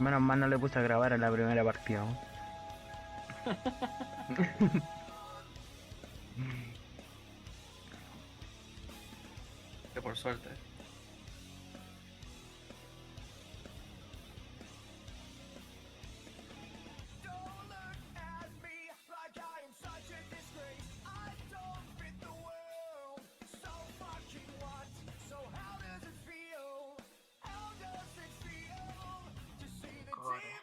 Menos mal no le puse a grabar en la primera partida, weón. Que por suerte. Core.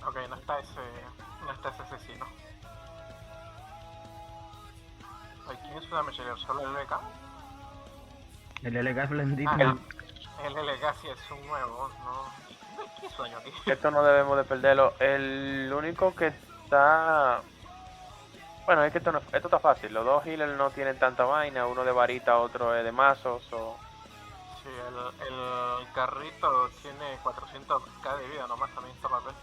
Ok, no está ese asesino. Ay, ¿quién es una Michelle? ¿Solo el LK? El LK es blandito. Ah, no. El LK sí es un nuevo, no. ¿Qué sueño aquí? Esto no debemos de perderlo. El único que está... Bueno, es que esto está fácil. Los dos healers no tienen tanta vaina. Uno de varita, otro es de mazos. Sí, el carrito tiene 400k de vida nomás, también está papel.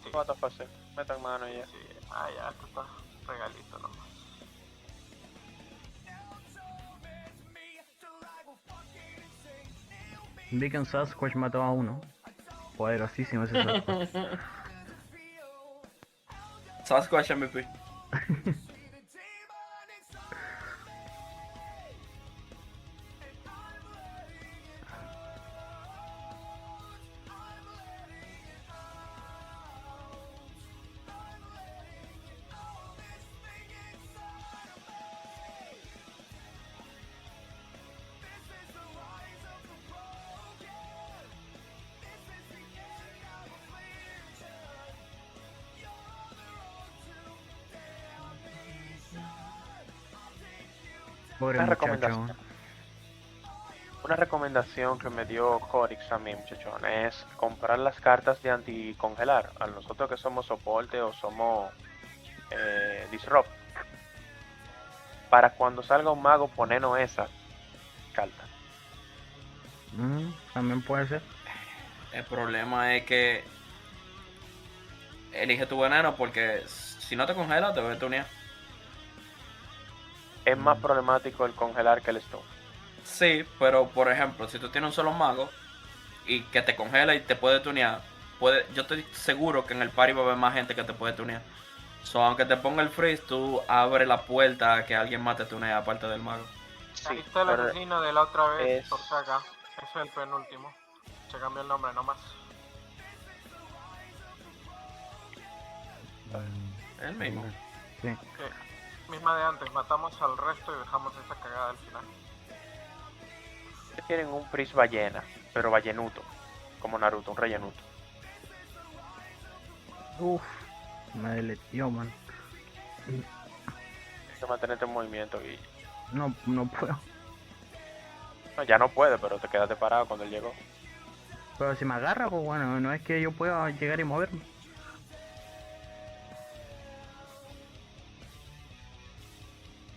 Sí, No está fácil. Metan mano y ya. sí. Ah, ya, esto está regalito nomás. Vi que un Sasquatch mató a uno. Poderosísimo ese Sasquatch. Sasquatch MVP. Pobre Una muchacho, recomendación. weón. Una recomendación que me dio Corix a mí, muchachón, es comprar las cartas de anticongelar. A nosotros que somos soporte o somos disrupt. Para cuando salga un mago, ponernos esa carta. También puede ser. El problema es que elige tu veneno porque si no te congela te voy a tunear. Es más problemático el congelar que el stun. Sí, pero por ejemplo, si tú tienes un solo mago y que te congela y te puede tunear, yo estoy seguro que en el party va a haber más gente que te puede tunear. So, aunque te ponga el freeze, tú abres la puerta a que alguien más te tunee aparte del mago. Ahí Sí, está el pero asesino de la otra vez, es... por si acá. Ese es el penúltimo. Se cambió el nombre nomás. El mismo. Sí. Misma de antes, matamos al resto y dejamos esa cagada al final. Tienen un freeze ballena, pero ballenuto. Como Naruto, un rellenuto. Uff, me deletió, man. Tienes que mantenerte en movimiento y... No puedo. No, ya no puede, pero te quedaste parado cuando él llegó. Pero si me agarra, pues bueno, no es que yo pueda llegar y moverme.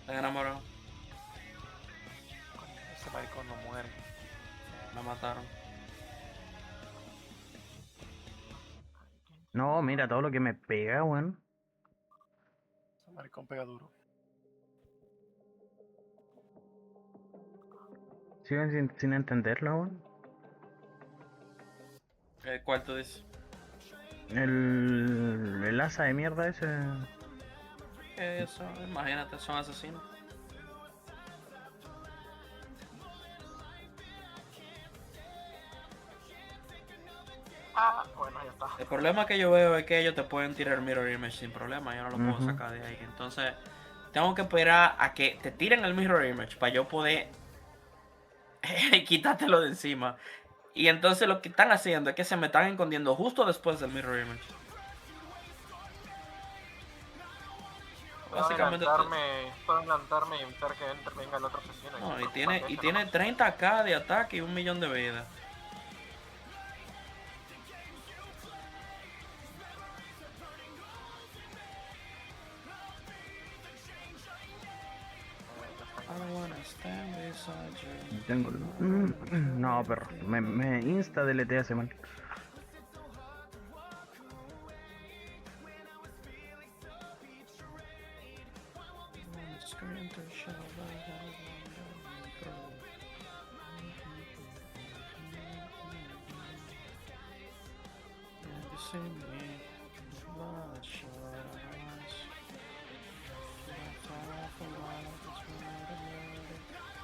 Está enamorado. Ese maricón no muere. La mataron. No, mira todo lo que me pega, weón. Ese maricón pega duro. Siguen sin entenderlo, weón. ¿Cuál tú dices? El asa de mierda ese. Eso, imagínate, son asesinos. Ah, bueno, ya está. El problema que yo veo es que ellos te pueden tirar Mirror Image sin problema, yo no lo puedo Ujú. sacar de ahí. Entonces, tengo que esperar a que te tiren el Mirror Image para yo poder quitártelo de encima. Y entonces lo que están haciendo es que se me están escondiendo justo después del Mirror Image. Básicamente, Puedo adelantarme y evitar que venga el otro asesino. no, y sin tiene, preocuparme y eso tiene nomás. 30k de ataque y 1 millón de vida. Tengo. No, perro. Me insta deletea ese man.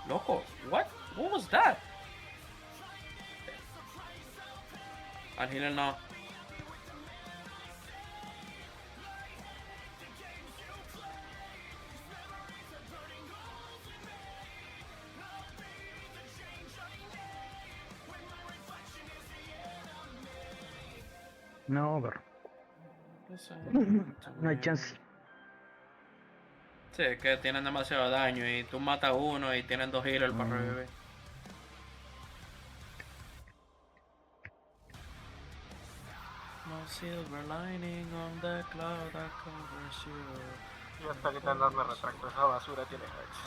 Loco, what? What was that? Al healer no. No, perro. No hay chance. Sí, es que tienen demasiado daño y tú matas a uno y tienen 2 healers para revivir. No silver lining on the cloud that covers you. Y hasta ahorita no me retracto, esa basura tiene Hex.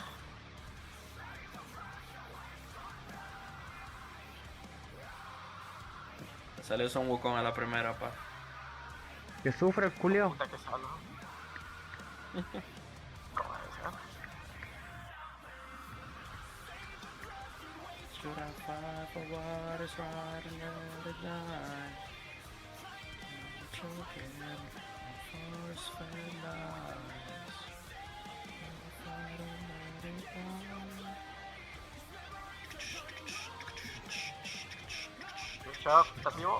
Salió Son Wukong a la primera, pa. Que sufre el culiao. Puta que salvo. ¿Cómo es eso? Should I fight for what is right and let it die? I'm choking on force fed lies. I'll fight and let it die. Bishop, ¿estás vivo?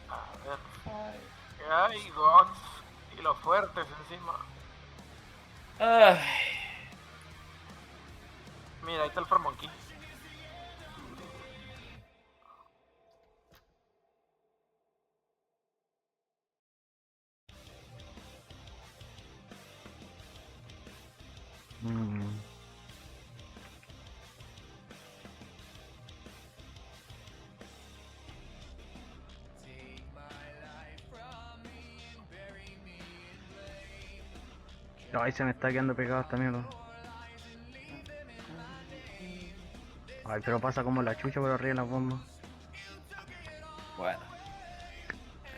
A ver. Ay, gods. Y los fuertes encima. Ay, Mira, ahí está el Formonkey. Mm. Ay, se me está quedando pegado esta mierda. Ay, pero pasa como la chucha por arriba de las bombas. bueno.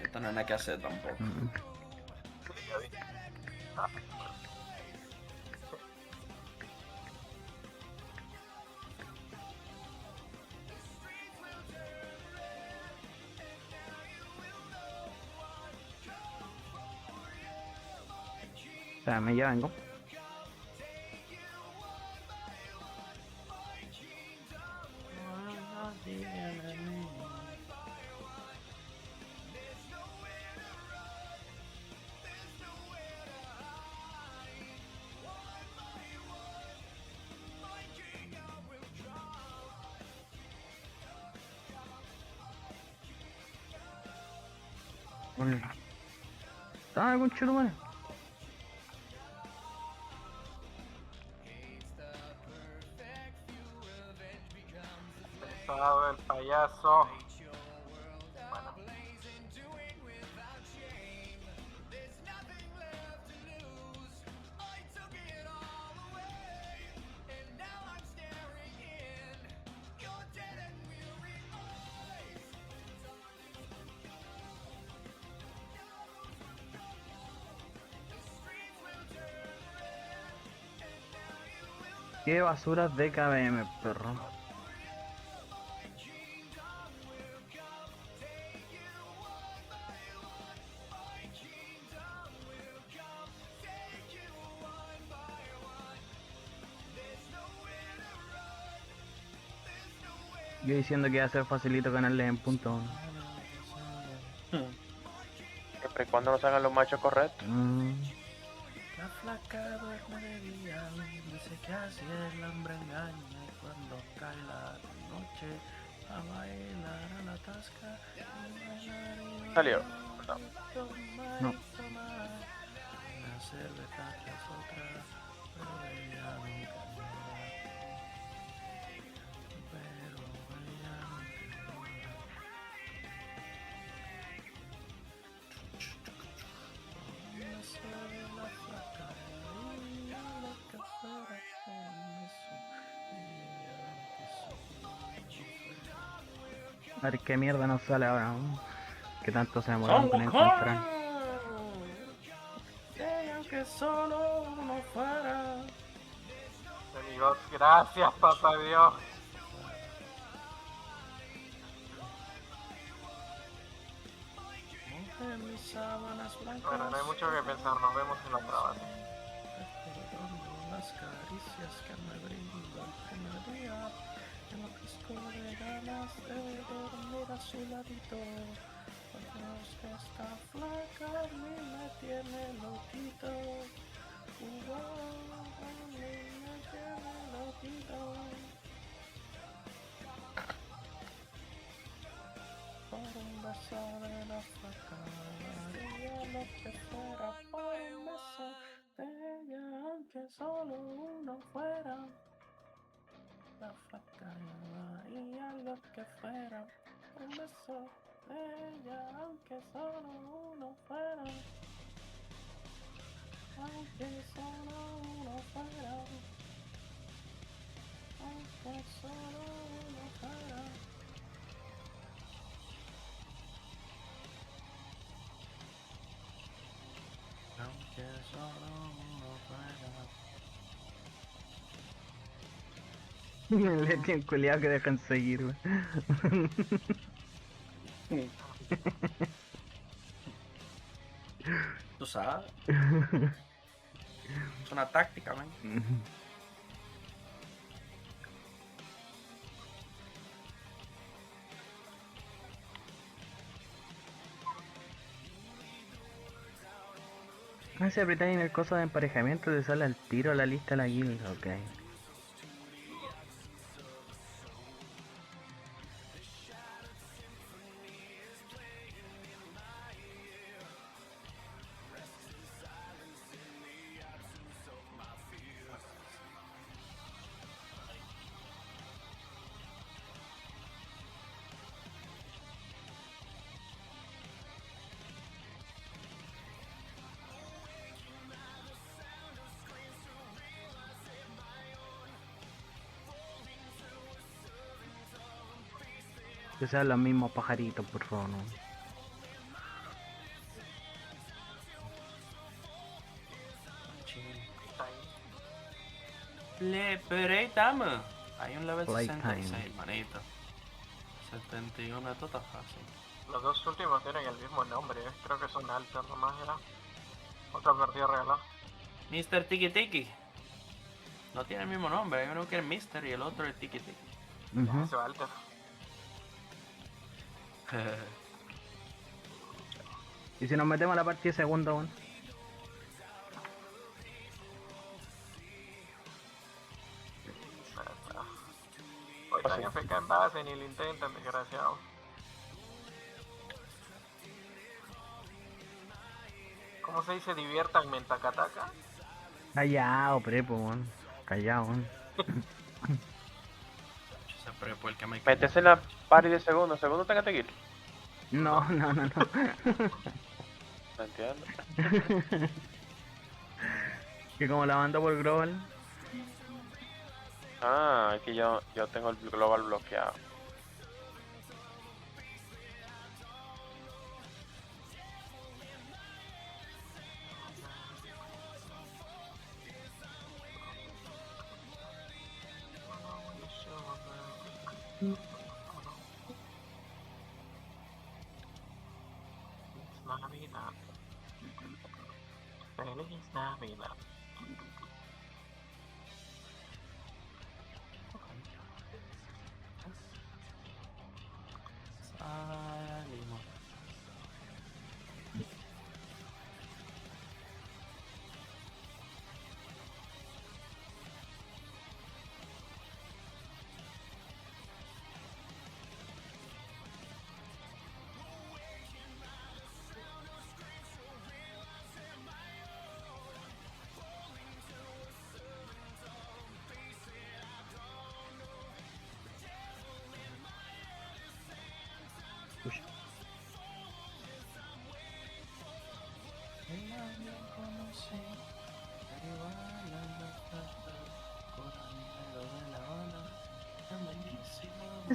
Esto no hay nada que hacer tampoco. Ya vi. Ah, O sea, me ya vengo. Ah, conchetumare. pesado el payaso. Bueno. Qué basuras de KBM, perro. Yo diciendo que iba a ser facilito ganarles en punto. Siempre y cuando nos hagan los machos correctos. La flaca duerme de día, dice que así el hambre engaña y cuando cae la noche a bailar a la tasca. Salió. No. No. Una cerveza tras otra, pero ella nunca muera. Pero ella nunca muera. La flaca y la casera con eso. A ver qué mierda nos sale ahora, ¿no? Que tanto se demoraron con encontrar. Aunque solo uno fuera. Amigos, gracias, papá Dios. en mis sábanas blancas. Bueno, no hay mucho que pensar, nos vemos en la otra base. Recordando las caricias que me brindó el primer día. Enloquezco de ganas de dormir a su ladito. Porque es que esta flaca a mí me tiene loquito. A mí me tiene loquito. Por un beso de la flaca daría lo que fuera. Por un beso de ella, aunque solo uno fuera. La flaca daría lo que fuera. Por un beso de ella, aunque solo uno fuera. Aunque solo uno fuera. Aunque solo uno fuera. Aunque solo uno fuera. Le tienen culiado que dejan seguir, güey. Tú sabes, es una táctica, man. Ah, si apretas en el coso de emparejamiento te sale al tiro la lista de la guild, ok. Que sean los mismos pajaritos, por favor. ¿No? Está ahí. Playtime. Hay un level Playtime. 66, manito. 71, esto está fácil. Los dos últimos tienen el mismo nombre, creo que son altas nomás, era. Otra partida regalada. Mr. Tiki Tiki. No tiene el mismo nombre, hay uno que es Mr. y el otro es Tiki Tiki. Ujú. Ese va alter. Y si nos metemos a la partida segunda, bueno. Hoy también FK en base, ni lo intentan, desgraciado. ¿Cómo se dice? Diviértanme en Takataka. Callao, prepo, weón. Callao, weón. Ese prepo el que me Metes en la party de segundo. Segundo tenga que ir. No, no, no, no. No entiendo. Que como la mando por Global. Ah, es que yo tengo el global bloqueado. Navidad. Feliz Navidad. Ánimo.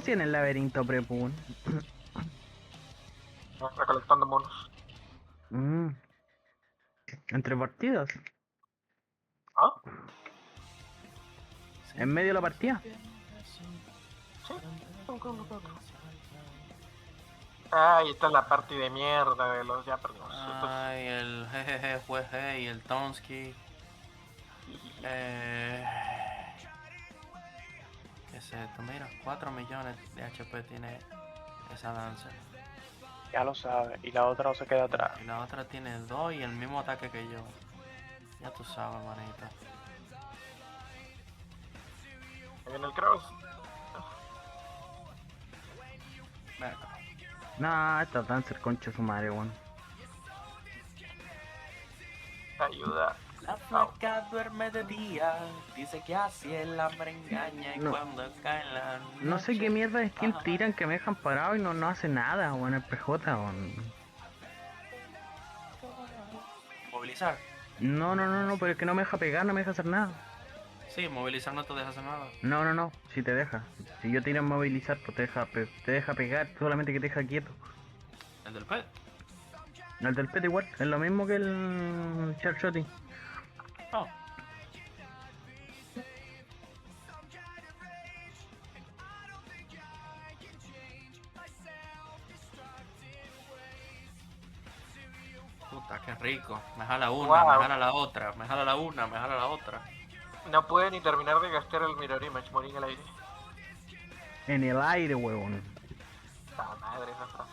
Sí, en el laberinto, prepo, weón. Recolectando monos. Mm. Entre partidas. ¿Ah? En medio de la partida. Sí. Ahí está la parte de mierda de los ya perdimos. Ay, el jejeje, jueje y el Tonsky. ¿Qué es esto? Mira, 4 millones de HP tiene esa danza. Ya lo sabes. Y la otra no se queda atrás. Y la otra tiene 2 y el mismo ataque que yo. Ya tú sabes, manito. Ahí viene el cross. Venga. Nah, esta dancer concha su madre, weón. Ayuda. La flaca duerme de día, dice que así el hambre engaña y No. cuando cae la noche... No sé qué mierda es quien baja. tiran que me dejan parado y no hace nada, weón, el PJ, weón. ¿Movilizar? No, pero es que no me deja pegar, no me deja hacer nada. Sí, movilizar no te deja hacer nada. No, si te deja. Si yo tiro en movilizar, pues te deja pegar, solamente que te deja quieto. El del pet. El del pet igual, es lo mismo que el Charshotty. Oh. Puta, qué rico. Me jala una, Wow. me jala la otra, me jala la una, me jala la otra. No puede ni terminar de gastar el mirror image, morí en el aire. En el aire, huevón. La madre esa frase.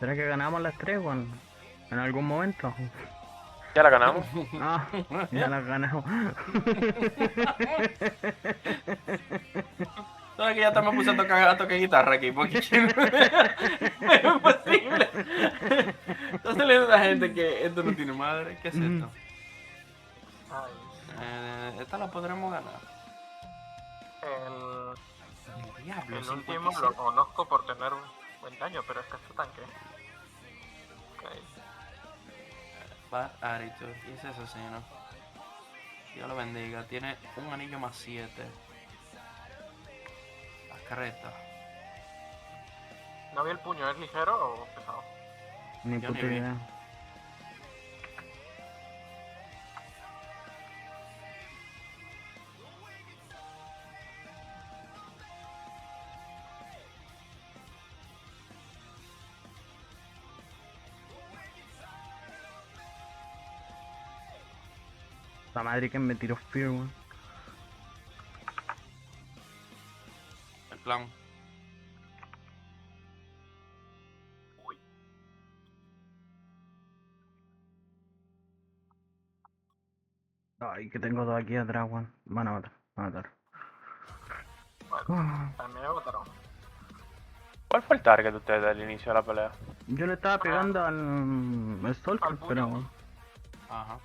¿Será que ganamos las tres, weón? En algún momento. Ya la ganamos. Ah, ya las ganamos. ¿Sabes que ya te me puse a tocar guitarra aquí? Porque es imposible. Está saliendo la gente que esto no tiene madre. ¿Qué es esto? Ay, Esta la podremos ganar. el, El diablo, el último 57. lo conozco por tener un buen daño, pero es que este tanque. Ok. Bad Attitude. Y ese asesino. Dios lo bendiga. Tiene un anillo más 7. Las carretas. ¿No vi el puño? ¿Es ligero o pesado? Ni Yo ni puta vi. idea. La madre que me tiró Fear, weón. El plan. Ay, que tengo dos aquí atrás, weón. Van a matar, van a matar. Bueno, a mí me botaron. ¿Cuál fue el target de ustedes al inicio de la pelea? Yo le estaba pegando al Stalker, Al puño. pero... Ajá.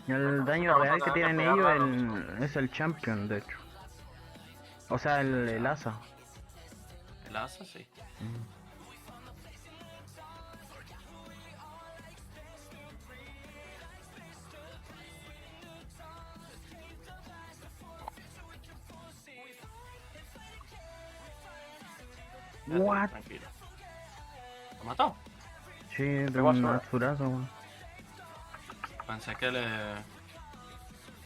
El daño Vamos a real que tener que tienen pegarle ellos es el Champion, de hecho. O sea, el asa. El asa, sí. What? Tranquilo. ¿Lo mató? Sí, de Pegó a un Sora. azurazo, weón. Pensé que le...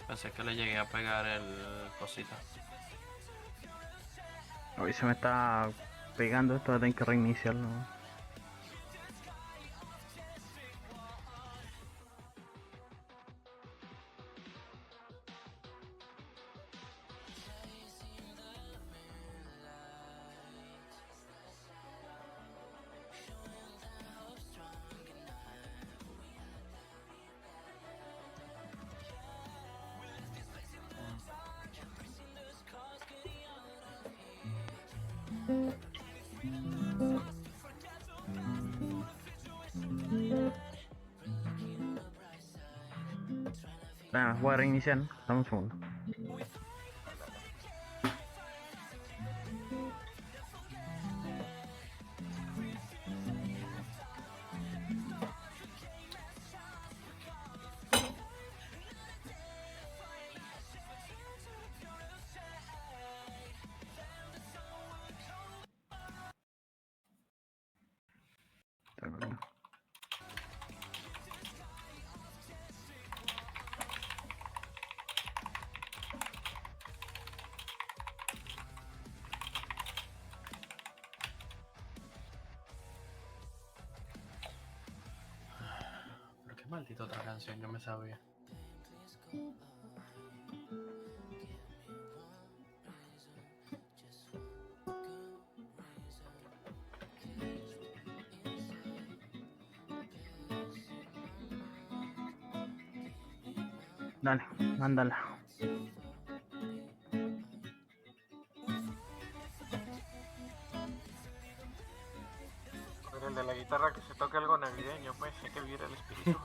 Pensé que le llegué a pegar el cosita. Hoy se me está pegando esto, voy a tener que reiniciarlo. weón. Nada, voy a reiniciar. Dame un segundo. Pero qué maldita otra canción, yo me sabía. Dale, mándala. Pero el de la guitarra que se toque algo navideño, pues hay que vivir el espíritu.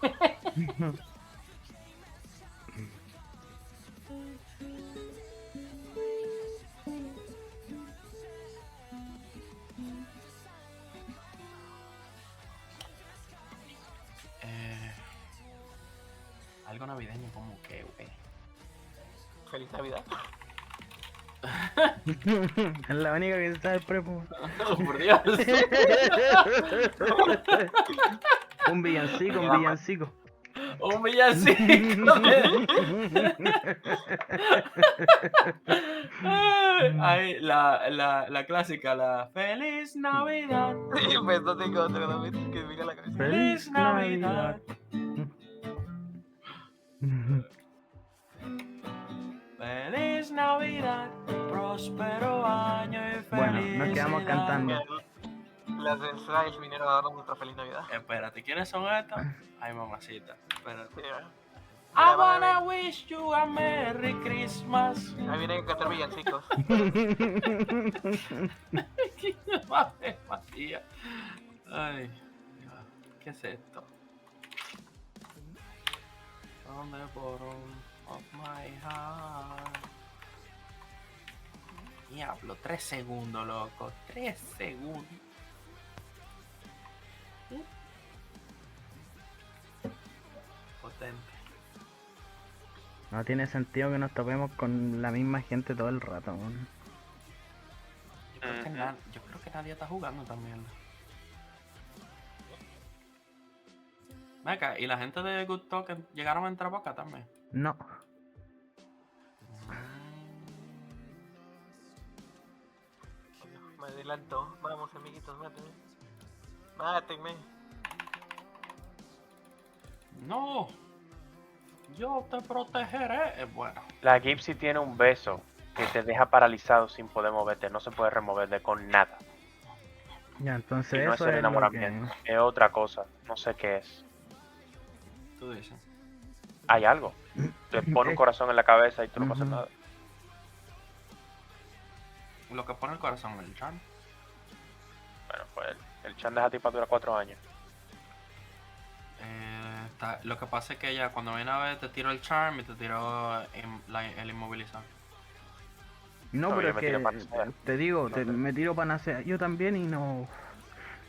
Algo navideño como que, güey. Feliz Navidad. Es la única que se sabe el prepo. No, por Dios. Un villancico, un villancico. Un villancico. Ay, la clásica, la Feliz Navidad. Sí, pues no tengo otra que diga la canción. Feliz Navidad. Feliz Navidad, próspero año y felicidad. Bueno, nos quedamos cantando. Las de Slice vinieron a darnos nuestra feliz Navidad. Espérate, ¿quiénes son estas? Ay, mamacita, espérate. Sí, I wanna wish you a Merry Christmas. ahí vienen a cantar villancicos. Ave María. Ay, ¿qué es esto? From the bottom of my heart. Diablo, 3 segundos, loco. 3 segundos. Potente. No tiene sentido que nos topemos con la misma gente todo el rato. ¿No? Yo creo que nadie está jugando también. Venga, y la gente de Good Talk llegaron a entrar para acá también. No. Me adelanto. Vamos, amiguitos, mátenme. Mátenme. No, yo te protegeré. Bueno, La Gypsy tiene un beso que te deja paralizado sin poder moverte. No se puede remover con nada. Ya, Y entonces no es eso el es lo enamoramiento. que... Es otra cosa. No sé qué es. tú dices. Hay algo. Te pone un corazón en la cabeza y tú no pasa Ujú. nada. Lo que pone el corazón en el charm. Bueno, pues el chan deja ti para durar 4 años. Lo que pasa es que ella cuando viene a ver te tiró el charm y te tiró el inmovilizar. No, No, pero yo es me que tiro Panacea. te digo, No sé. me tiro Panacea yo también y no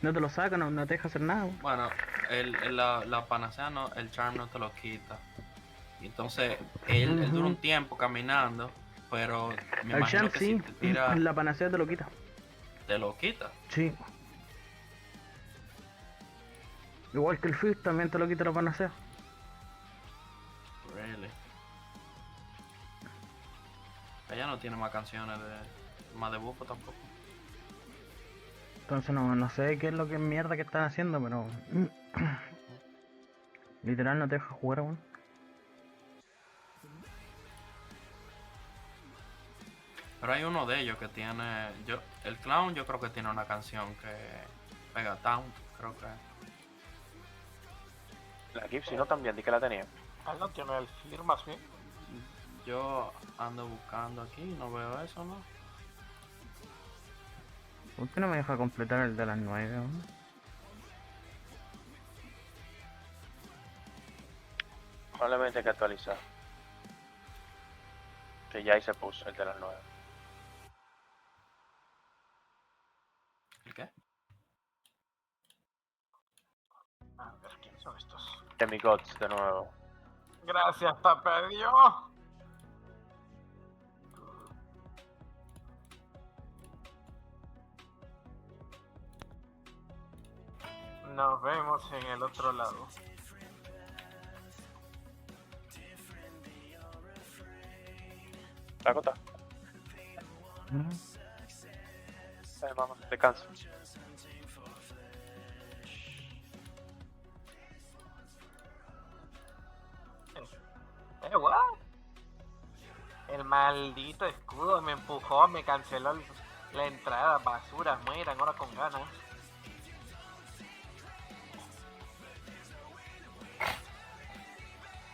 te lo saca, no te deja hacer nada. Bueno, la panacea no, el charm no te lo quita. Y entonces él dura un tiempo caminando, pero me El imagino champ que sí, si te tira, la Panacea te lo quita. te lo quita. Sí. Igual que el Fizz también te lo quita la Panacea. Really. Ella no tiene más canciones más de bufo tampoco. Entonces no sé qué es lo que mierda que están haciendo, pero... literal no te deja jugar, weón. Pero hay uno de ellos que tiene, el clown yo creo que tiene una canción que pega Taunt, creo que. La Gypsy no también, di que la tenía. Él no tiene el firmas, ¿sí? Yo ando buscando aquí, no veo eso, ¿no? ¿Por qué no me deja completar el de las 9, weón? Probablemente hay que actualizar. Que ya ahí se puso, el de las 9. ¿El qué? A ver, ¿quiénes son estos? Demigods de nuevo. Gracias, papá Dios. Nos vemos en el otro lado. Dakota, mamá, descansa. What? El maldito escudo me empujó, me canceló la entrada. Basura, mueran ahora con ganas.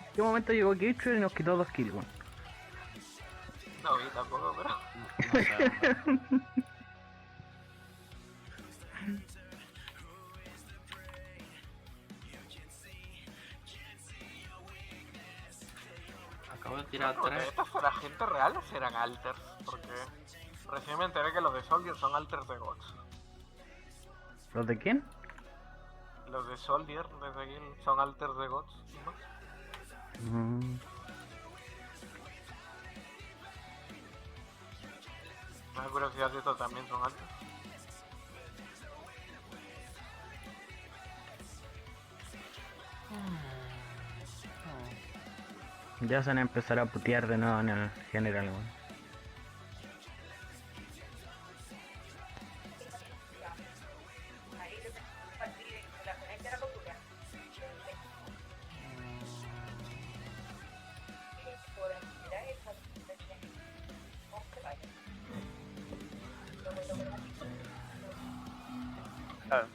¿En qué momento llegó Kitcher y nos quitó 2 kills, weón? No vi tampoco, pero... No sé, hombre. Acabo de tirar Porque 3. ¿estas serán gente real o serán alters? Porque recién me enteré que los de Soldier son alters de Gods. ¿Los de quién? Los de Soldier desde aquí son alters de Gods, ¿no? Mm. Me da curiosidad si estos también son alters. Ya se van a empezar a putear de nuevo en el general, weón. Ah,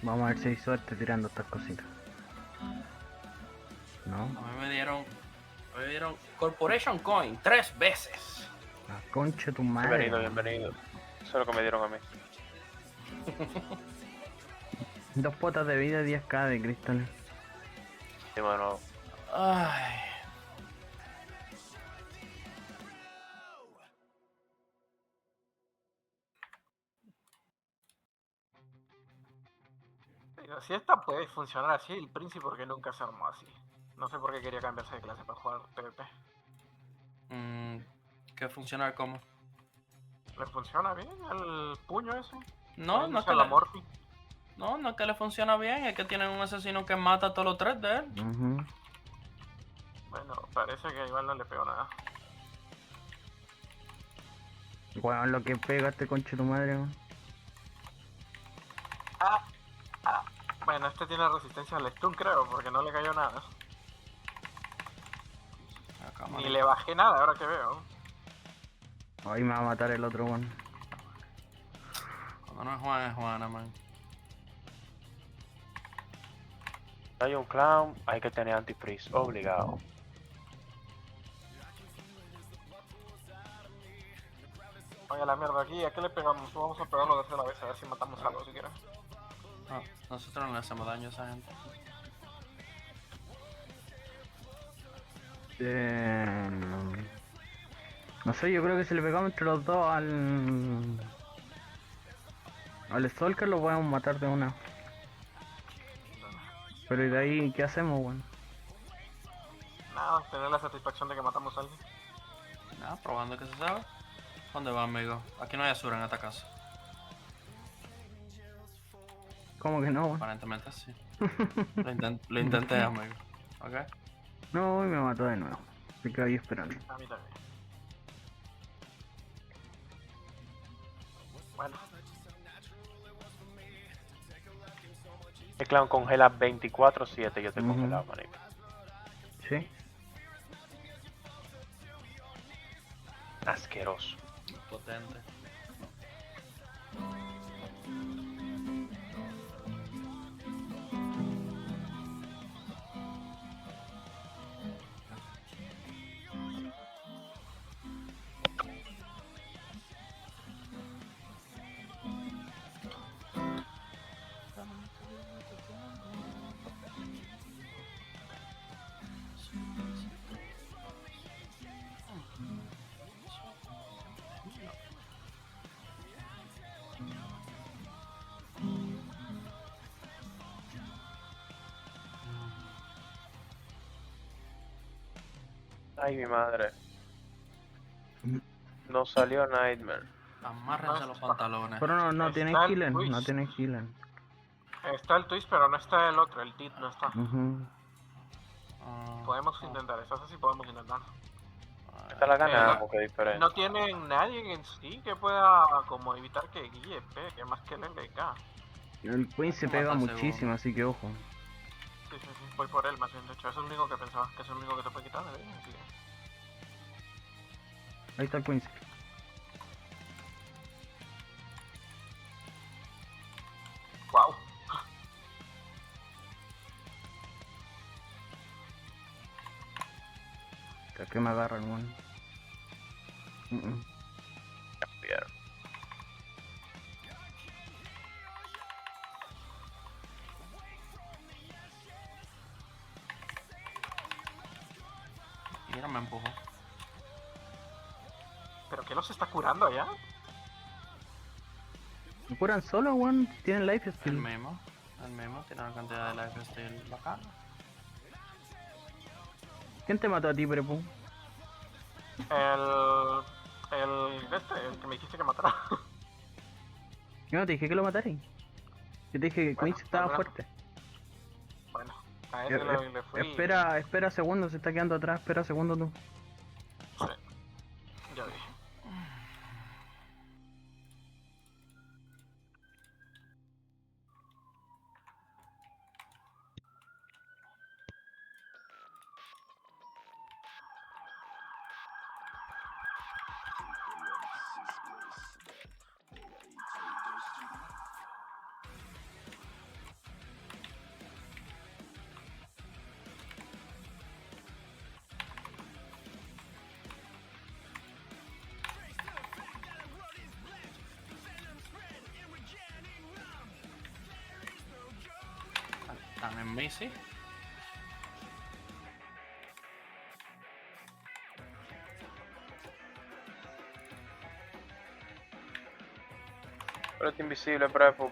Vamos a ver si hay suerte tirando estas cositas. ¿No? A mí me dieron Corporation Coin 3 veces. La concha de tu madre. bienvenido, weón. bienvenido. Eso es lo que me dieron a mí. 2 potas de vida, 10k de cristal. Y bueno, Ay. Digo, si esta puede funcionar así, el príncipe porque nunca se armó así. No sé por qué quería cambiarse de clase para jugar PvP. ¿Qué funcionar como? ¿Le funciona bien el puño ese? No, no es que que la le, Morphy. no es que le funciona bien, es que tienen un asesino que mata a todos los 3 de él. Ujú. Bueno, parece que igual no le pegó nada. Weón, lo que pega este concha de tu madre, weón. Bueno, este tiene resistencia al stun, creo, porque no le cayó nada. Acá, Ni manito. le bajé nada, ahora que veo. Ahí me va a matar el otro, weón. Cuando no es Juan, es Juana, man. hay un clown, hay que tener antifreeze, obligado. Oye, la mierda, aquí, ¿a qué le pegamos? Vamos a pegarlo de la vez, a ver si matamos algo, si quieres. No, nosotros no le hacemos daño a esa gente. No sé, yo creo que si le pegamos entre los dos al Stalker lo podemos matar de una. Pero ¿y de ahí qué hacemos, weón? Nada, tener la satisfacción de que matamos a alguien. Nada, probando que se sabe. ¿Dónde va, amigo? Aquí no hay Azura en esta casa. ¿Cómo que no, weón? Aparentemente sí. Lo intenté, amigo. ¿Ok? No, y me mató de nuevo. Así que ahí esperando. A mí también. Bueno, El clown congela 24/7, yo te Ujú. congelado, manito. ¿Sí? Asqueroso. Potente. Ay, mi madre. Mm. No salió Nightmare. Amárrense los pantalones. Pero no tiene Está el healing, no twist. tiene healing. Está el twist, pero no está el otro, el Deed no está. Ujú. Podemos intentar, eso sí podemos intentar. Esta la ganamos, qué diferente. No tienen nadie en sí que pueda como evitar que Guille pegue más que el LK. El Queen se Hay que pega matarse muchísimo, uno. así que ojo. Sí, voy por él más bien, de hecho, eso es lo único que pensaba, que es el único que te puede quitar de vida, así que... Ahí está el Queen. Wow. Que me agarra el one. Bien. Mira, me empujó. ¿Pero qué los está curando allá? ¿Me curan solo, one? Tienen life El steal. mismo. El mismo tiene una cantidad de life steal bacana. ¿Quién te mató a ti, Prepu? El que me dijiste que matara. Yo no te dije que lo mataras. Yo te dije que Bueno, Queen estaba al menos- fuerte. Bueno, a ese le fui... Espera segundos, se está quedando atrás, espera segundos tú. Sí, ya vi. Están en Missy. Pero está invisible, Prepu.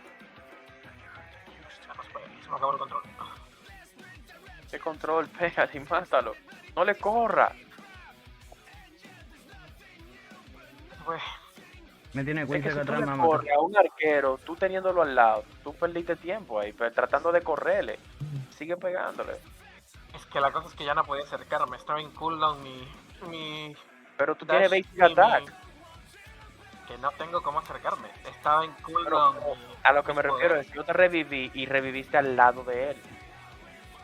Ya no se puede, se me acabó el control. ¿Qué control? Pégale y mátalo. No le corra. Pues, Me tiene Es Queen que acá si tú atrás, le me va a matar. corres a un arquero, tú teniéndolo al lado, tú perdiste tiempo ahí, pero tratando de correrle. Sigue pegándole. es que la cosa es que ya no podía acercarme, estaba en cooldown mi Pero tú dash tienes basic y attack. que no tengo cómo acercarme, estaba en cooldown Pero mi- a lo que me mi refiero poder. es que yo te reviví y reviviste al lado de él.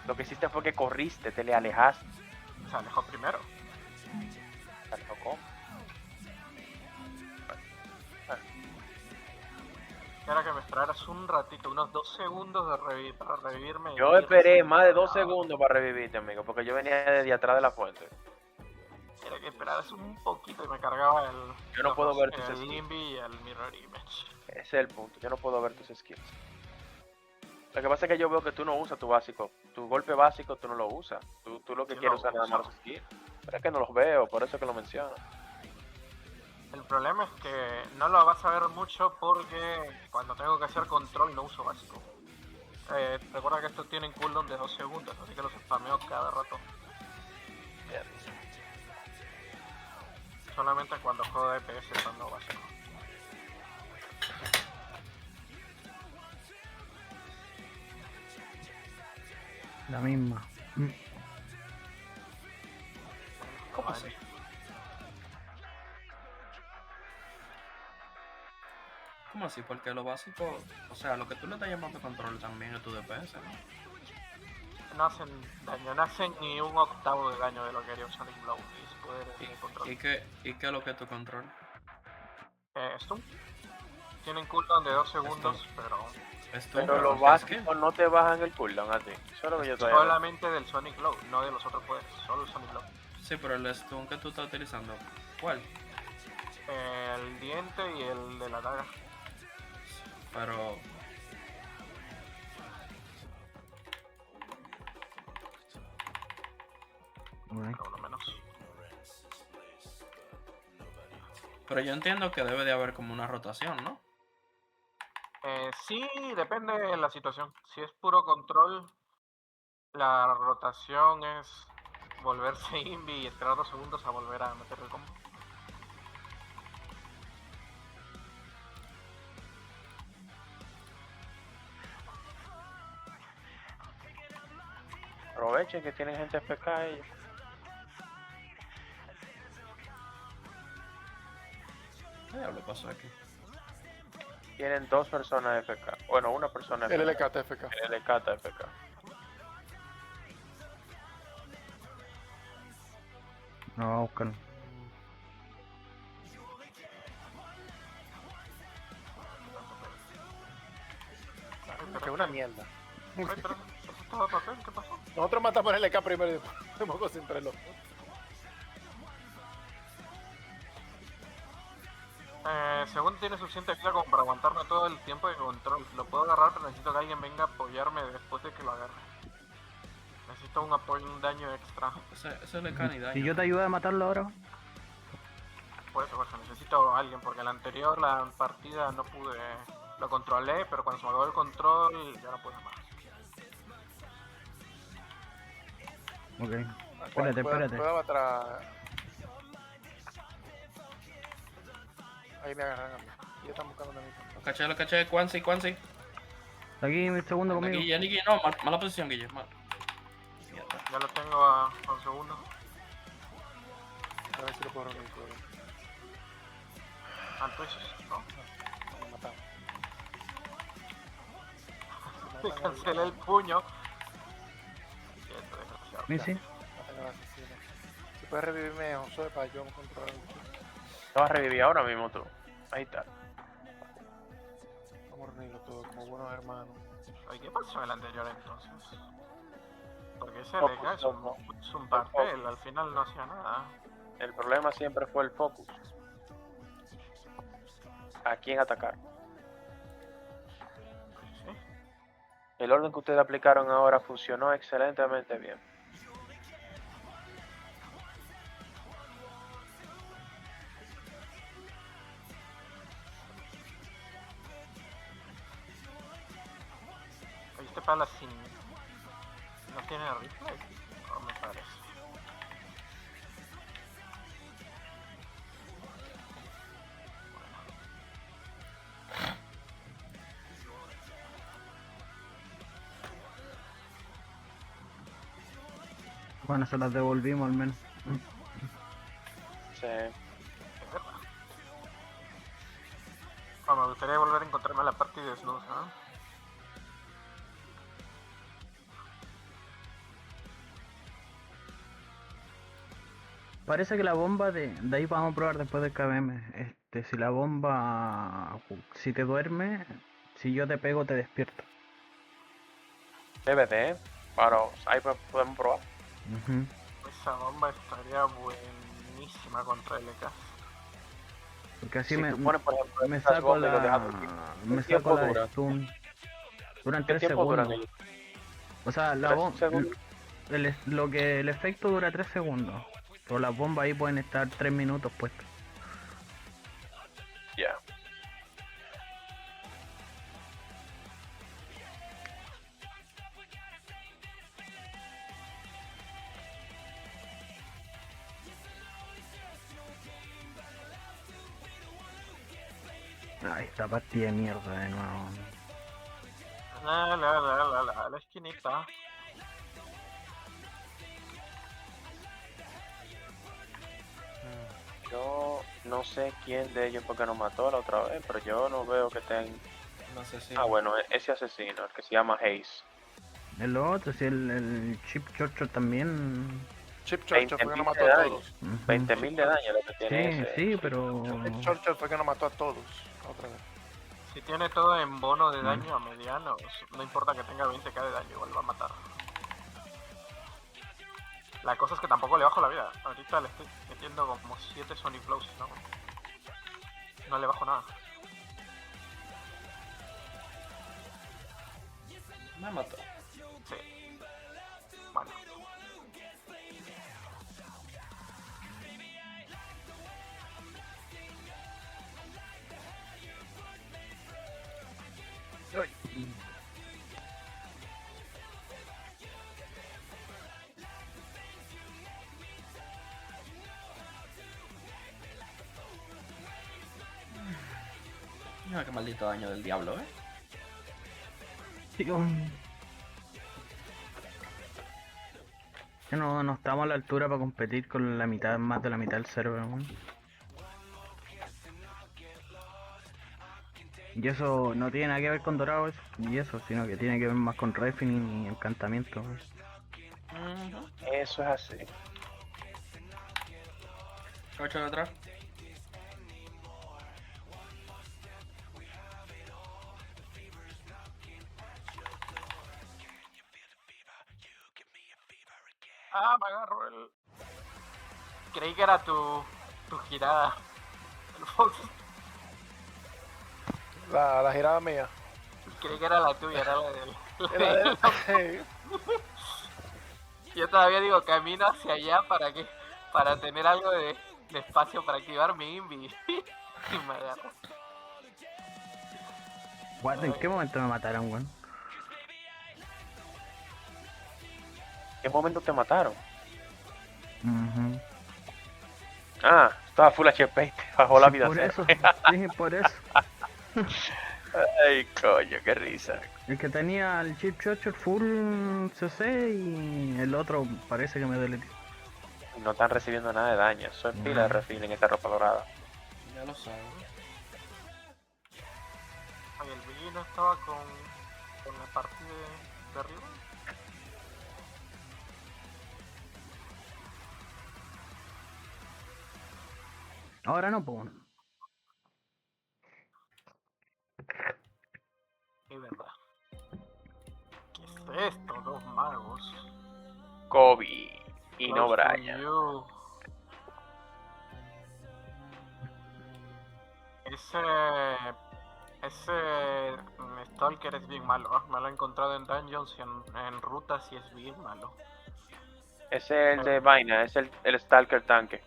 Lo que hiciste fue que corriste, te le alejaste. Se alejó primero. ¿Se alejó cómo? Era que me esperaras un ratito, unos 2 segundos para revivirme. Yo y esperé recién más de 2 cargaba. segundos para revivirte, amigo, porque yo venía desde atrás de la fuente. Era que esperaras un poquito y me cargaba el... Yo no puedo ver tus el skills. Limby y el Mirror Image. Ese es el punto, yo no puedo ver tus skills. Lo que pasa es que yo veo que tú no usas tu básico. Tu golpe básico tú no lo usas. Tú lo que Yo quieres no usar nada más uso. los skills. Pero es que no los veo, por eso que lo menciono. El problema es que no lo vas a ver mucho porque cuando tengo que hacer control no uso básico. Recuerda que estos tienen cooldown de 2 segundos, así que los spameo cada rato. Bien. Solamente cuando juego de DPS usando básico. La misma. ¿Cómo así? ¿Cómo así? Porque lo básico, o sea, lo que tú le estás llamando control también es tu DPS, ¿no? No hacen daño, no hacen ni un octavo de daño de lo que haría un Sonic Blow y sus poderes de control. ¿Y qué es lo que es tu control? Stun. Tienen cooldown de 2 segundos, pero Pero los básicos no te bajan el cooldown a ti. Eso es lo que yo estoy hablando. solamente del Sonic Blow, no de los otros poderes, solo el Sonic Blow. Sí, pero el stun que tú estás utilizando, ¿cuál? El diente y el de la daga. Pero Alright. Por lo menos. Pero yo entiendo que debe de haber como una rotación, ¿no? Sí, depende de la situación. Si es puro control, la rotación es volverse invi y esperar 2 segundos a volver a meter el combo. Aprovechen que tienen gente FK ellos. ¿Qué diablo pasó aquí? Tienen 2 personas FK. Bueno, una persona FK. El LK TFK. El LK está FK. No, vamos a buscarlo. Que es una mierda. Ay, pero eso estaba papel, ¿qué pasó? Nosotros matamos el LK primero y después hacemos cosas entre los. Según tiene suficiente vida como para aguantarme todo el tiempo de control. Lo puedo agarrar, pero necesito que alguien venga a apoyarme después de que lo agarre. Necesito un apoyo, un daño extra. Ese le cae ni daño. Si yo te ayudo a matarlo ahora, Por eso, necesito a alguien, porque la anterior, la partida, no pude. Lo controlé, pero cuando se me acabó el control, ya no pude más. ok. Espérate, espérate. Puedo atrás. Ahí me agarran a mí. Ellos están buscando a mí. Lo caché, Quancy. Aquí mi segundo conmigo. Guille, no, mala posición, Guille. Mierda. Ya lo tengo a un segundo. A ver si lo puedo reunir todo. Al Twitch, ¿no? Me mataron. Me cancelé el puño. Quieto, desgraciado. Missy, Matan al asesino. Si puedes revivirme, Josué, para yo controlar el. Te vas a revivir ahora mismo tú. Ahí está. Vamos a reunirlo todo como buenos hermanos. Oye, ¿qué pasó en el anterior entonces? Porque ese Focus, LK es un papel, al final no hacía nada. El problema siempre fue el focus. ¿A quién atacar? Sí. El orden que ustedes aplicaron ahora funcionó excelentemente bien. Oye, este pala sin... ¿No tiene rifle? No me parece. bueno, se las devolvimos al menos. Sí. Es verdad. Me gustaría volver a encontrarme a la partida de desnudos, ¿no? Parece que la bomba de ahí vamos a probar después del KBM. Si la bomba, si te duerme, si yo te pego te despierto. DVD, para ahí podemos probar. Ujú. Esa bomba estaría buenísima contra el LK. Porque así Si me, tú pones, por ejemplo, me estas saco bombas y lo la, dejas aquí, me ¿qué saco tiempo la de dura? stun. Duran ¿Qué 3 tiempo duran segundos. ellos? O sea, la 3 bomba, segundos. el efecto dura 3 segundos. Pero las bombas ahí pueden estar 3 minutos puestas. Ya. Ay, esta partida de mierda de nuevo. A la esquinita. Yo no sé quién de ellos fue que nos mató la otra vez, pero yo no veo que tengan... No sé si. Ah, bueno, ese asesino, el que se llama Hayes. El otro, si el Chip Chocho también. Chip Churchill fue que nos 20.000 mató de a daño. todos. Ujú. 20.000 de daño lo que tiene Sí, ese. sí, pero. Chip Churchill fue que nos mató a todos. Otra vez. Si tiene todo en bono de daño a medianos, no importa que tenga 20k de daño, igual va a matar. La cosa es que tampoco le bajo la vida. Ahorita le estoy metiendo como 7 Sonic Blows, ¿no? No le bajo nada. Me mató. Sí. Bueno. Mira qué maldito daño del diablo, Tío. Que no estamos a la altura para competir con la mitad, más de la mitad del server, weón. Y eso no tiene nada que ver con Dorado y eso, sino que tiene que ver más con Refining y encantamiento, weón. Eso es así. Cocho detrás. Ah, me agarró el... Creí que era tu girada. El Fox. La girada mía. Creí que era la tuya, era la del... Era de- Yo todavía digo, camino hacia allá para tener algo de espacio para activar mi invi. Y me agarró. What, ¿en qué momento me mataron, weón? ¿En qué momento te mataron? Ujú. Ah, estaba full HP y te bajó la Sí, vida por cero. eso, sí, por eso. Ay, coño, qué risa. El que tenía el chip Charger full CC y el otro parece que me duele. No están recibiendo nada de daño. Eso es pila de refil en esta ropa dorada. Ya lo sabes. Oye, el Billy no estaba con la parte de arriba. Ahora no, pues. Es verdad. ¿Qué es esto? Dos magos. Kobe y no Close to Brian. you. Ese Stalker es bien malo, ¿eh? Me lo he encontrado en dungeons y en rutas y es bien malo. Ese es el de vaina, es el Stalker tanque.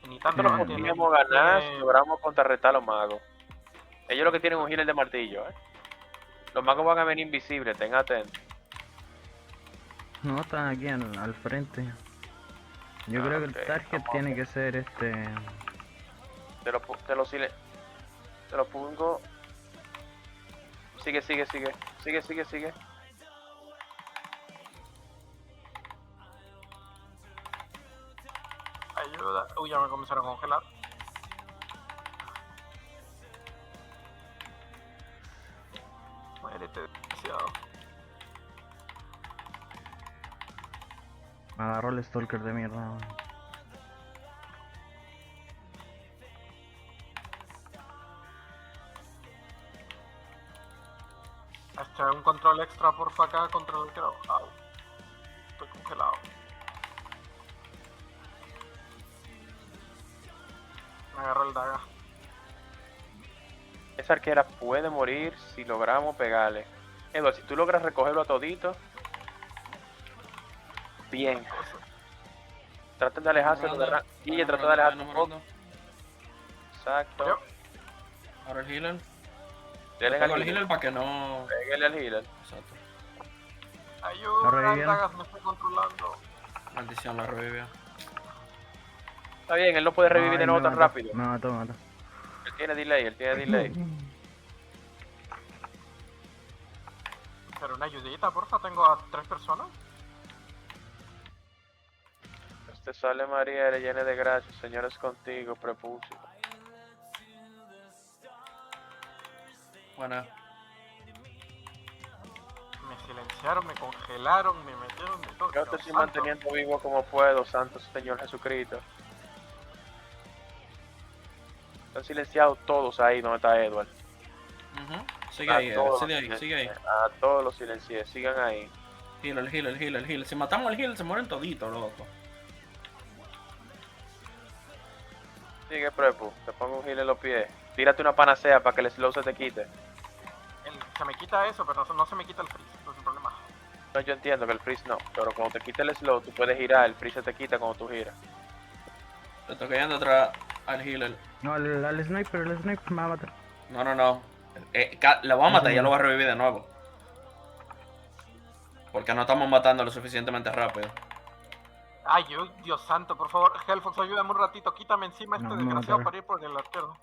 Ni tanto No lo Podríamos ganar si logramos contrarrestar a los magos. Ellos lo que tienen es un healer de martillo, Los magos van a venir invisibles, ten atento. No, están aquí al frente. Yo creo que ok, el target vamos a tiene ver. que ser este. Te lo pongo. Sigue. Ayuda. Uy, ya me comenzaron a congelar. Muérete, desgraciado. Me agarró el Stalker de mierda. weón. Hasta un control extra porfa acá, control que no. Au. Estoy congelado. Me agarró el daga. Esa arquera puede morir si logramos pegarle. Edward, si tú logras recogerlo a todito. Bien. Traten de alejarse de la Guille, trata de alejarse un poco. Exacto. Yo. Ahora el healer. Denle Pego al el healer healer. para que no. Pégale al healer. Exacto. Ayuda, reviviendo. dagas me estoy controlando. Maldición, la revivió. Está bien, él no puede revivir Ay, de nuevo me tan mató, rápido. Me mató. Él tiene delay. Pero una ayudita, porfa, tengo a 3 personas. Este sale María, le llene de gracia. Señor es contigo, prepucio. Buena. Me silenciaron, me congelaron, me metieron de todo. Yo te Dios estoy santo. manteniendo vivo como puedo, Santo Señor Jesucristo. Están silenciados todos ahí donde está Edward. Ujú. Sigue ahí, todos sigue los ahí, sigue ahí. silencié, a todos los silencié, sigan ahí. Healer. Si matamos al healer, se mueren toditos, loco. Sigue, Prepu, te pongo un heal en los pies. Tírate una panacea para que el slow se te quite. Se me quita eso, pero no se me quita el freeze, no es el problema. No, yo entiendo que el freeze no, pero cuando te quita el slow, tú puedes girar, el freeze se te quita cuando tú giras. Le estoy cayendo atrás al healer. No, el sniper me va a matar. No. La voy a matar y ya lo voy a revivir de nuevo. Porque no estamos matando lo suficientemente rápido. Ay, Dios santo, por favor, Hellfox, ayúdame un ratito, quítame encima este No, desgraciado no, para ir por el arquero.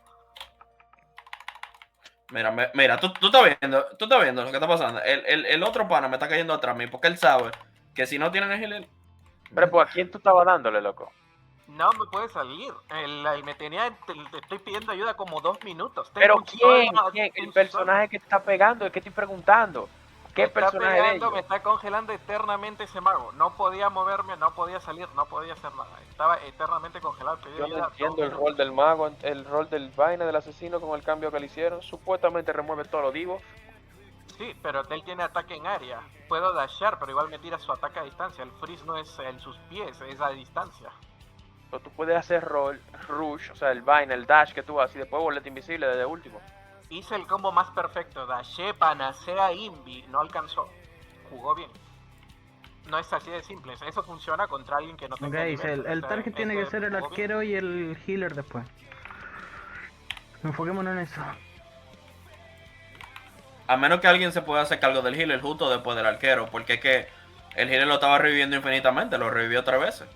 Mira, tú estás viendo lo que está pasando. El otro pana me está cayendo atrás de mí porque él sabe que si no tienen el healer, Pero pues, ¿a quién tú estabas dándole, loco? No me puede salir. Me tenía, te estoy pidiendo ayuda como 2 minutos. Pero Tengo un sol, ¿quién? El un personaje que te está pegando, es que estoy preguntando. sol. ¿Qué Me está personaje de pegando, ellos? me está congelando eternamente ese mago. No podía moverme, no podía salir, no podía hacer nada. Estaba eternamente congelado. Pedí Yo no ayuda entiendo 2 el rol minutos. del mago, el rol del vaina del asesino con el cambio que le hicieron. Supuestamente remueve todos los divos. Sí, pero él tiene ataque en área. Puedo dashear, pero igual me tira su ataque a distancia. El freeze no es en sus pies, es a distancia. Pero tú puedes hacer roll, rush, o sea, el vaina, el dash que tú haces y después volverte invisible desde último. Hice el combo más perfecto. Dashe, panacea, invi. No alcanzó. Jugó bien. No es así de simple. Eso funciona contra alguien que no Ok, tenga dice, nivel. el target tiene que ser el jugó bien. arquero y el healer después. Enfoquémonos en eso. a menos que alguien se pueda hacer cargo del healer justo después del arquero, porque es que el healer lo estaba reviviendo infinitamente, lo revivió 3 veces.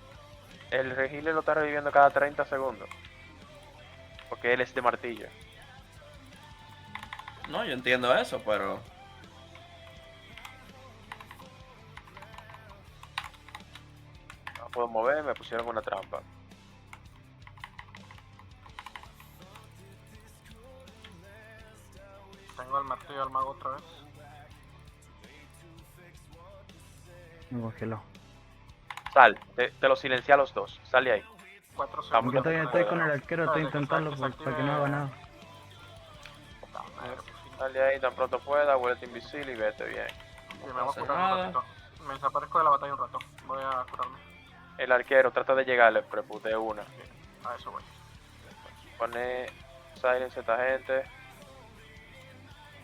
El healer lo está reviviendo cada 30 segundos. Porque él es de martillo. No, yo entiendo eso, pero No puedo mover, me pusieron una trampa. Tengo el martillo del mago otra vez. Me congeló. Sal, te lo silencia a los dos. Sal de ahí. 4 Yo segundos. Estoy con el arquero, estoy Espérate, que intentando se para que no haga nada. Puta madre, por fin. Sal de ahí tan pronto pueda, vuelve invisible y vete bien. Sí, me voy a pasa curar nada. un ratito. Me desaparezco de la batalla un rato. Voy a curarme. El arquero trata de llegarle, prepu, de una. A eso voy. Pone silence a esta gente.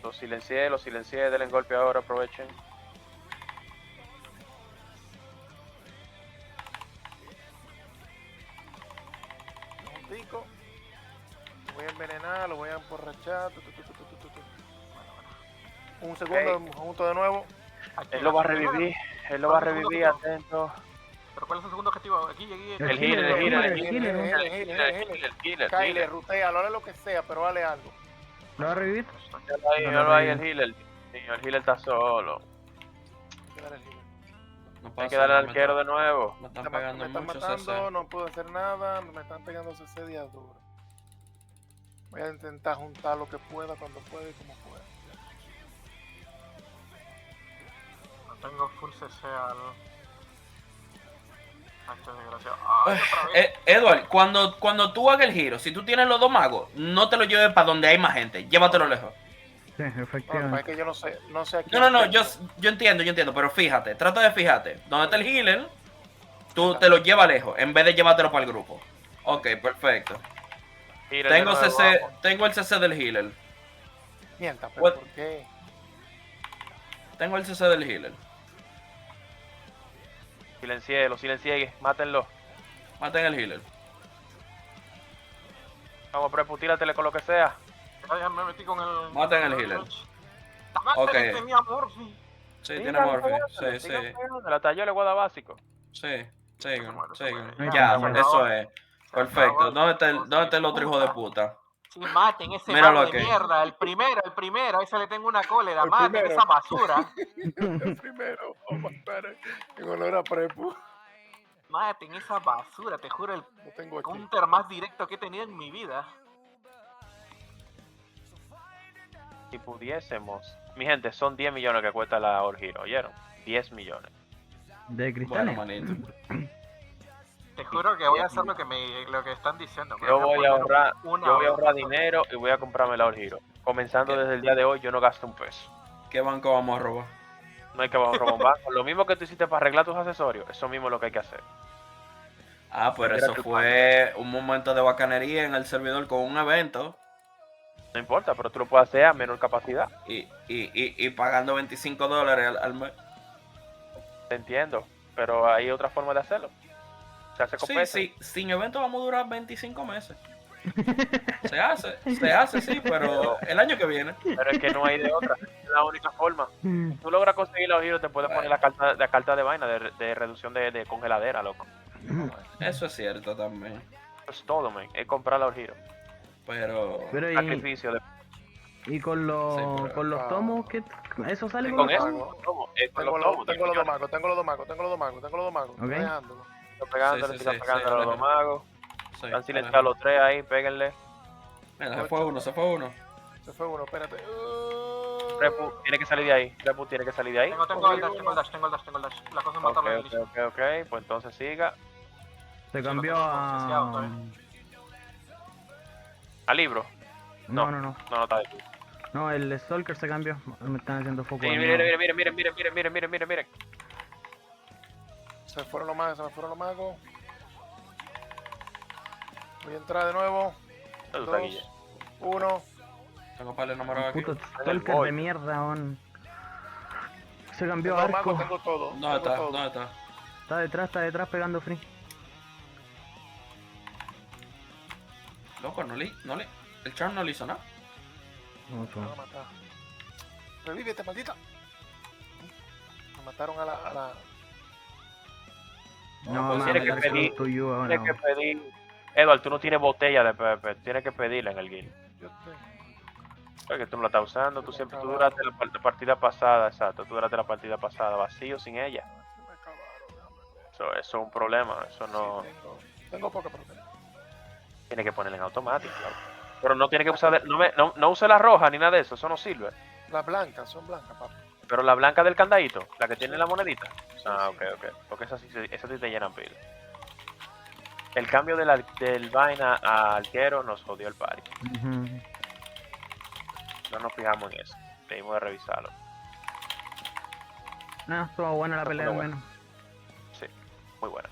Los silencié, denle golpe ahora, aprovechen. Un pico. Lo voy a envenenar, lo voy a emborrachar. Un segundo, Ok. me junto de nuevo. Aquí, Él lo va a aquí, revivir, él lo va a revivir, atento. ¿Pero cuál es el segundo objetivo? Aquí llegué. El healer. Kyle, rutea, hable lo que sea, pero dale algo. ¿Lo va a revivir? Míralo ahí, el healer. Sí, el healer está solo. Hay que dar el healer. no Hay pasa que darle al nada, arquero de nuevo. me están Me pegando están mucho matando, CC. no puedo hacer nada, me están pegando CC días duro. Voy a intentar juntar lo que pueda, cuando pueda y como pueda. No tengo full CC al... a este desgraciado. ¡Ay, otra vez! Edward, cuando tú hagas el giro, si tú tienes los 2 magos, no te lo lleves para donde hay más gente, llévatelo lejos. Sí, No, lo que pasa es efectivamente. que yo no sé aquí. No, yo entiendo, pero fíjate, trata de fijarte. Donde está el healer, tú te lo llevas lejos, en vez de llevártelo para el grupo. Ok, perfecto. Healer de Tengo nuevo, CC, vamos. tengo el CC del healer. Mienta, pero What? ¿por qué? Tengo el CC del healer. Silencié, mátenlo. Maten el healer. Vamos, prepu, tíratele con lo que sea. Ya me metí con el... Maten al healer. ¡La madre Ok. tenía Morphy! Sí, Sigan tiene Morphy. pegándole, Sí, sigan sí. pegándole, hasta yo le voy a dar básico. Sí, sigan, sigan. muere. Ya, Se eso es. Perfecto. ¿Dónde está el otro hijo de puta? Sí, maten ese Míralo mago de aquí. mierda. El primero. A ese le tengo una cólera. El Maten primero. esa basura. El primero, vamos a matar en honor a Prepu. Maten esa basura. Te juro, el Lo tengo aquí. counter más directo que he tenido en mi vida. Si pudiésemos. Mi gente, son 10 millones que cuesta la All Hero, ¿oyeron? 10 millones. De Bueno, cristales. manito. Te juro que voy a hacer lo que están diciendo. Por Yo ejemplo, voy a ahorrar, una yo voy a hora. ahorrar dinero y voy a comprarme la All Hero. Comenzando desde el día de hoy, yo no gasto un peso. ¿Qué banco vamos a robar? No hay que robar un banco. Lo mismo que tú hiciste para arreglar tus accesorios, eso mismo es lo que hay que hacer. Ah, pero Mira eso tu fue un momento de bacanería en el servidor con un evento No importa, pero tú lo puedes hacer a menor capacidad. y pagando $25 al mes. Te entiendo, pero hay otra forma de hacerlo. Se hace Sí, copete. sí, sin evento vamos a durar 25 meses. Se hace, sí, pero el año que viene. Pero es que no hay de otra. Es la única forma. Si tú logras conseguir los giros, te puedes poner la carta de vaina de reducción de congeladera, loco. Eso es cierto también. Eso es todo, man. Es comprar los giros. Pero Pero y, Sacrificio. Y con los, Sí, pero- con los tomos, que ¿eso sale ¿Y con con los eso? tomos? ¿Cómo? Con Tengo los tomos. tengo los dos magos, tengo los dos magos, tengo los dos magos, tengo los dos magos. Ok. Estoy dejándolo. Siga pegándole, Sí, siga sí, sí, pegándole a los dos aléjalo. magos. Sí, Están silenciados aléjalo. los tres ahí, péguenle. Mira, se fue uno, se fue uno. Se fue uno, espérate. Repu tiene que salir de ahí. Repu tiene que salir de ahí. Tengo el dash, tengo el dash, tengo el dash, tengo el dash. La cosa es Ok, matarlo en el ok, inicio. ok, ok. Pues entonces siga. Se Sí, cambió lo tengo a... concienciado todavía. ¿Al libro? No, no, no. No, no está ahí. No, el Stalker se cambió. Me están haciendo foco. Sí, al miren, lado. miren. Se fueron los magos, se me fueron los magos. Voy a entrar de nuevo. ¿Dónde está Guille? 2, 1. Tengo par de enamorados aquí. Puto el Stalker gol. de mierda, on. Se cambió Tengo a arco. magos, tengo todo. ¿Dónde tengo está? todo. ¿Dónde está? Está detrás pegando free. Loco, el charm no le hizo nada. No, Me van a matar. Revívete, maldita. Me mataron a la... No, pues vamos a tiene que meter pedir- con tuyo ahora. Tienes que pedir. Edward, tú no tienes botella de PP. Tienes que pedirla en el guild. Yo tengo. Porque tú no la estás usando. Tú siempre tú duraste la partida pasada, exacto. Tú duraste la partida pasada vacío sin ella. Se me acabaron, déjame ver. Eso es un problema. Eso no. Sí, tengo poca proteína. Tiene que ponerla en automático. Claro. Pero no tiene que usar. No use la roja ni nada de eso. Eso no sirve. Las blancas son blancas, papá. Pero la blanca del candadito, la que tiene la monedita. Ah, ok. Porque esas sí te llenan pila. El cambio del vaina a arquero nos jodió el party. Ujú. No nos fijamos en eso. Debimos de revisarlo. Estuvo buena la pelea al bueno. menos. Sí, muy buena.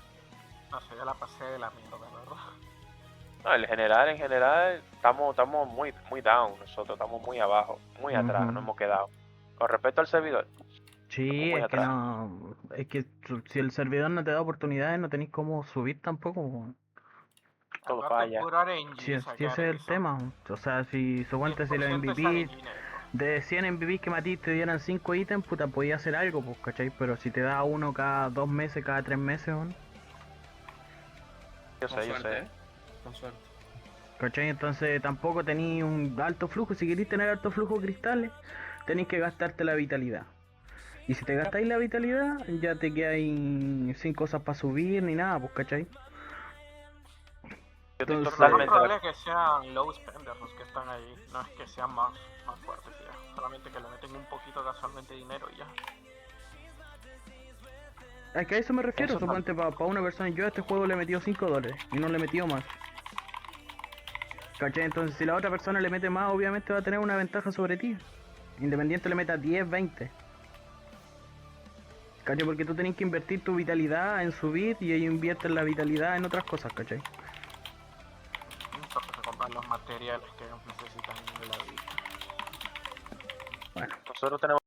No sé, yo la pasé de la mierda, la verdad. No, en general, estamos muy down nosotros, estamos muy abajo, muy atrás, Ujú. nos hemos quedado. Con respecto al servidor, Sí, Muy es que atrás. no. Es que si el servidor no te da oportunidades, no tenéis cómo subir tampoco. Po. todo Aparte, falla. puro RNG, Si, si sacar ese es el eso. tema. O sea, si suponte si los 100% es MVP RNG, negro. de 100 MVP que matiste te dieran 5 ítems, puta, podías hacer algo, pues, ¿cachai? Pero si te da uno cada 2 meses, cada 3 meses, ¿no? Yo Con sé, suerte, ¿eh? Con suerte. ¿Cachai? Entonces tampoco tenéis un alto flujo. Si queréis tener alto flujo de cristales, tenéis que gastarte la vitalidad. Y si te gastáis la vitalidad, ya te quedáis sin cosas para subir ni nada, pues, ¿cachai? Yo estoy Entonces- Lo más totalmente probable es que sean low spenders los que están ahí, no es que sean más fuertes ya. Solamente que le meten un poquito casualmente dinero y ya. Es que a eso me refiero, Eso suponte para una persona, yo a este juego le he metido $5 y no le he metido más. ¿Cachai? Entonces si la otra persona le mete más, obviamente va a tener una ventaja sobre ti. Independiente le meta 10, 20. ¿Cachai? Porque tú tenés que invertir tu vitalidad en subir y ellos invierten la vitalidad en otras cosas, ¿cachai? Porque se compran los materiales que ellos necesitan de la vida. Bueno. nosotros tenemos